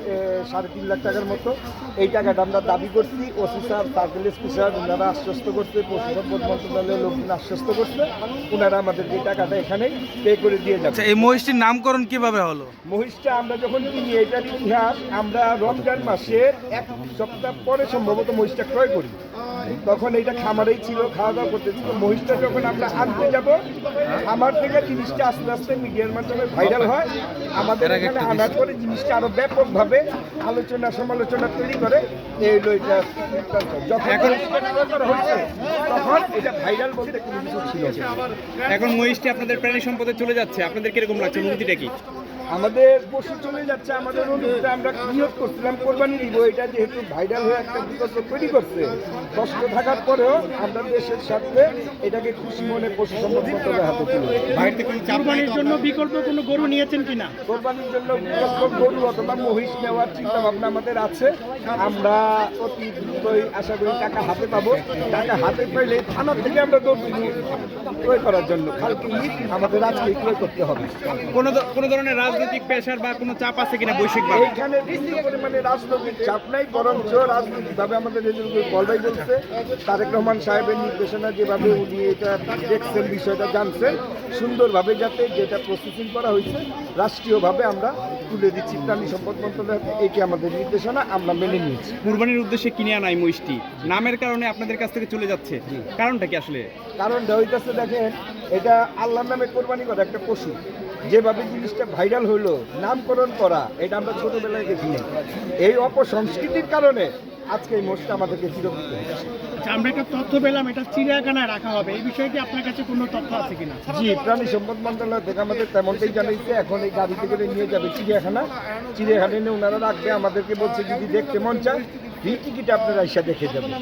3.5 লাখ টাকার মতো। এই টাকাটা আমরা দাবি করছি। OC sir, circle SP sir ওনারা আশ্বস্ত করছে, পশু সম্পদ মন্ত্রণালয়ের লোকজন আশ্বস্ত করছে, ওনারা আমাদের এই টাকাটা এখানেই পে করে দিয়ে যাবে। এই মহিষটির নামকরণ কিভাবে হলো? মহিষটা আমরা যখন কিনি, এটার ইতিহাস, আমরা রমজান মাসের 1 সপ্তাহ পরে সম্ভবত মহিষটা ক্রয় করি। তখন এটা খামারেই ছিল, খাওয়া দাওয়া করতেছিল। মহিষটা যখন আমরা আনতে যাব, আমার থেকে জিনিসটা আস্তে আস্তে মিডিয়ার মাধ্যমে ভাইরাল হয়। আমাদের এখানে আনার পরে জিনিসটা আরো ব্যাপকভাবে আলোচনা সমালোচনা তৈরি করে। এই হলো এটা। যখন করা হয়েছে তখন এটা ভাইরাল বলতে কোনো কিছু ছিল না। এখন মহিষটি আপনাদের প্রাণী সম্পদে চলে যাচ্ছে, আপনাদের কিরকম লাগছে, অনুভূতিটা কি? আমাদের পশু চলে যাচ্ছে, আমাদের অনুভূতি, আমরা নিয়োগ করছিলাম কোরবানি দিব। এটা যেহেতু ভাইরাল হয়ে একটা বিকল্প তৈরি করছে, কষ্ট থাকার পরেও আমরা দেশের সাথে এটাকে খুশি মনে পশু সম্পদ মন্ত্রণালয়ের হাতে তুলে বাইরে থেকে কোরবানির জন্য বিকল্প কোনো গরু নিয়েছেন কিনা? কোরবানির জন্য বিকল্প গরু অথবা মহিষ নেওয়ার চিন্তা ভাবনা আমাদের আছে। আমরা অতি দ্রুতই আশা করি টাকা হাতে পাবো। টাকা হাতে পাইলে থানা থেকে আমরা দৌড় ক্রয় করার জন্য কালকে আমাদের আজকে ক্রয় করতে হবে। কোনো ধরনের রাজনৈতিক প্রেশার বা কোনো চাপ আছে কিনা বৈশ্বিকভাবে? এইখানে বেশি পরিমাণে রাজনৈতিক চাপ নাই, বরঞ্চ রাজনৈতিকভাবে আমাদের বলবাই বলছে তারেক রহমান সাহেবের নির্দেশনা যেভাবে উনি এটা দেখছেন, বিষয়টা জানছেন সুন্দরভাবে, যাতে যেটা প্রসেসিং করা হয়েছে রাষ্ট্রীয়ভাবে আমরা তুলে দিচ্ছি প্রাণী সম্পদ মন্ত্রণালয়। এটি আমাদের নির্দেশনা, আমরা মেনে নিয়েছি। কুরবানির উদ্দেশ্যে কিনে আনা এই মহিষটি নামের কারণে আপনাদের কাছ থেকে চলে যাচ্ছে, কারণটা কি আসলে? কারণটা হইতেছে, দেখেন, এটা আল্লাহর নামে কোরবানি করা একটা পশু। যেভাবে জিনিসটা ভাইরাল হলো, নামকরণ করা, এটা আমরা ছোটবেলায় দেখি। এই অপসংস্কৃতির কারণে আজকে এই মোষটা আমাদেরকে ফিরত দিতে হচ্ছে। আচ্ছা, আমরা একটা তথ্য পেলাম এটা চিড়িয়াখানায় রাখা হবে, এই বিষয়ে কি আপনার কাছে কোনো তথ্য আছে কিনা? জি, প্রাণী সম্পদ মন্ত্রণালয় থেকে আমাদের তেমনটাই জানিয়েছে। এখন এই গাড়ি থেকে নিয়ে যাবে চিড়িয়াখানায় নিয়ে ওনারা রাখবে। আমাদেরকে বলছে যদি দেখতে মন চান ফ্রি টিকিট আপনারা এসে দেখে যাবেন।